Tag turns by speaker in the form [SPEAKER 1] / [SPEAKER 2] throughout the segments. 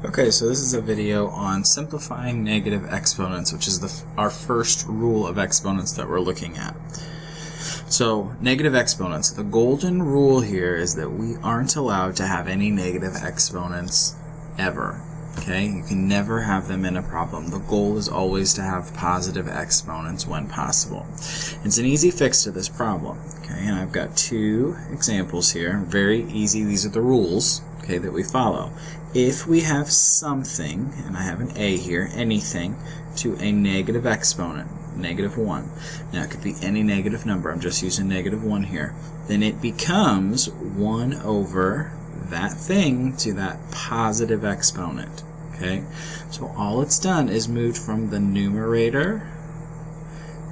[SPEAKER 1] Okay, so this is a video on simplifying negative exponents, which is our first rule of exponents that we're looking at. So, negative exponents. The golden rule here is that we aren't allowed to have any negative exponents ever. Okay, you can never have them in a problem. The goal is always to have positive exponents when possible. It's an easy fix to this problem. Okay, and I've got two examples here. Very easy. These are the rules, okay, that we follow. If we have something, and I have an A here, anything, to a negative exponent, negative 1. Now it could be any negative number. I'm just using negative 1 here. Then it becomes 1 over that thing to that positive exponent. Okay, so all it's done is moved from the numerator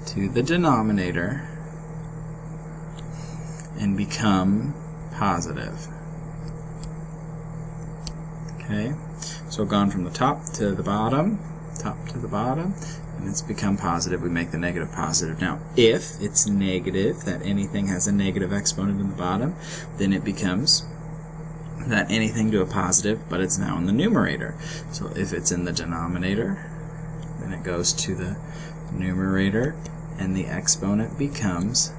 [SPEAKER 1] to the denominator and become positive. Okay, so gone from the top to the bottom, and it's become positive. We make the negative positive. Now, if it's negative, that anything has a negative exponent in the bottom, then it becomes that anything to a positive, but it's now in the numerator. So if it's in the denominator, then it goes to the numerator, and the exponent becomes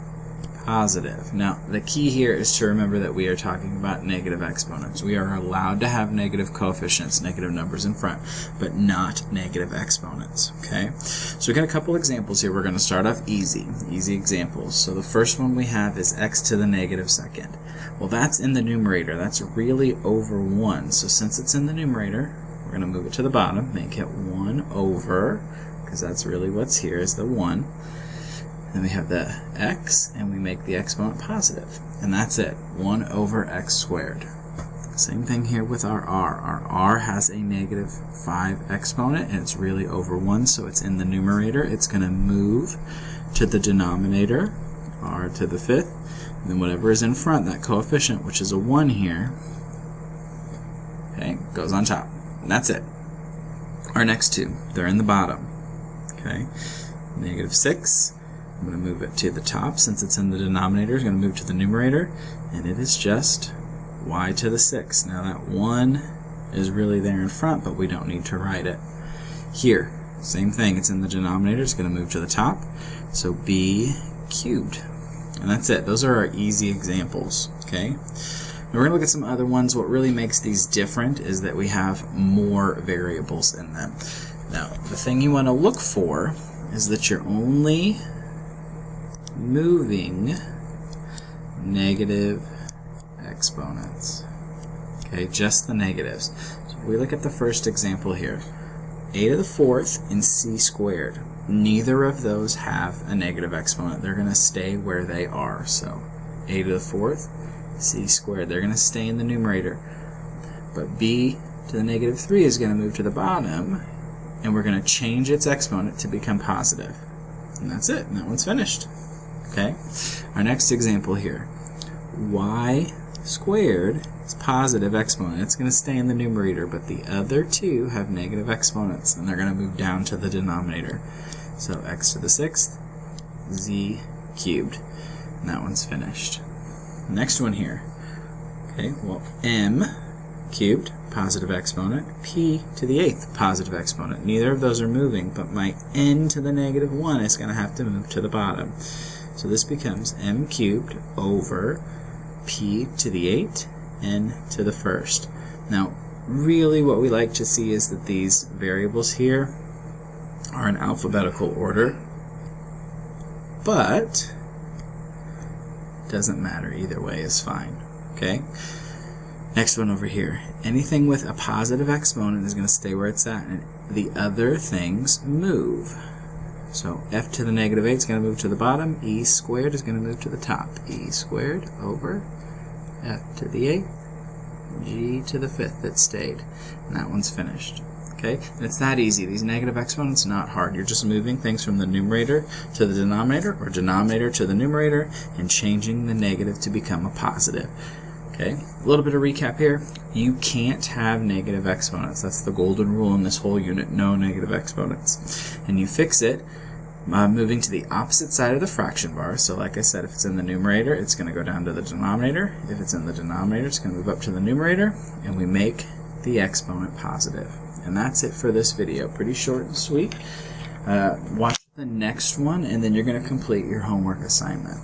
[SPEAKER 1] positive. Now, the key here is to remember that we are talking about negative exponents. We are allowed to have negative coefficients, negative numbers in front, but not negative exponents. Okay? So we've got a couple examples here. We're going to start off easy examples. So the first one we have is x to the negative second. Well, that's in the numerator. That's really over 1. So since it's in the numerator, we're going to move it to the bottom, make it 1 over, because that's really what's here is the 1. Then we have the x, and we make the exponent positive. And that's it, 1 over x squared. Same thing here with our r. Our r has a negative 5 exponent, and it's really over 1, so it's in the numerator. It's going to move to the denominator, r to the 5th, and then whatever is in front, that coefficient, which is a 1 here, okay, goes on top. And that's it. Our next two, they're in the bottom. Okay, negative 6. I'm going to move it to the top. Since it's in the denominator, it's going to move to the numerator, and it is just y to the 6. Now that 1 is really there in front, but we don't need to write it. Here, same thing. It's in the denominator. It's going to move to the top. So b cubed. And that's it. Those are our easy examples. Okay. Now we're going to look at some other ones. What really makes these different is that we have more variables in them. Now, the thing you want to look for is that you're only moving negative exponents. Okay, just the negatives. So if we look at the first example here, a to the 4th and c squared. Neither of those have a negative exponent. They're going to stay where they are. So a to the 4th, c squared. They're going to stay in the numerator. But b to the negative 3 is going to move to the bottom, and we're going to change its exponent to become positive. And that's it. And that one's finished. Okay, our next example here, y squared is positive exponent. It's going to stay in the numerator, but the other two have negative exponents, and they're going to move down to the denominator. So x to the 6th, z cubed, and that one's finished. Next one here, okay, well, m cubed, positive exponent, p to the 8th, positive exponent. Neither of those are moving, but my n to the negative 1 is going to have to move to the bottom. So this becomes m cubed over p to the 8, n to the 1st. Now, really what we like to see is that these variables here are in alphabetical order, but doesn't matter. Either way is fine. Okay? Next one over here. Anything with a positive exponent is going to stay where it's at, and the other things move. So f to the negative 8 is going to move to the bottom. E squared is going to move to the top. E squared over f to the 8th, g to the 5th that stayed. And that one's finished. Okay? And it's that easy. These negative exponents, not hard. You're just moving things from the numerator to the denominator, or denominator to the numerator, and changing the negative to become a positive. Okay? A little bit of recap here. You can't have negative exponents. That's the golden rule in this whole unit. No negative exponents. And you fix it moving to the opposite side of the fraction bar. So like I said, if it's in the numerator, it's going to go down to the denominator. If it's in the denominator, it's going to move up to the numerator, and we make the exponent positive. And that's it for this video. Pretty short and sweet. Watch the next one, and then you're going to complete your homework assignment.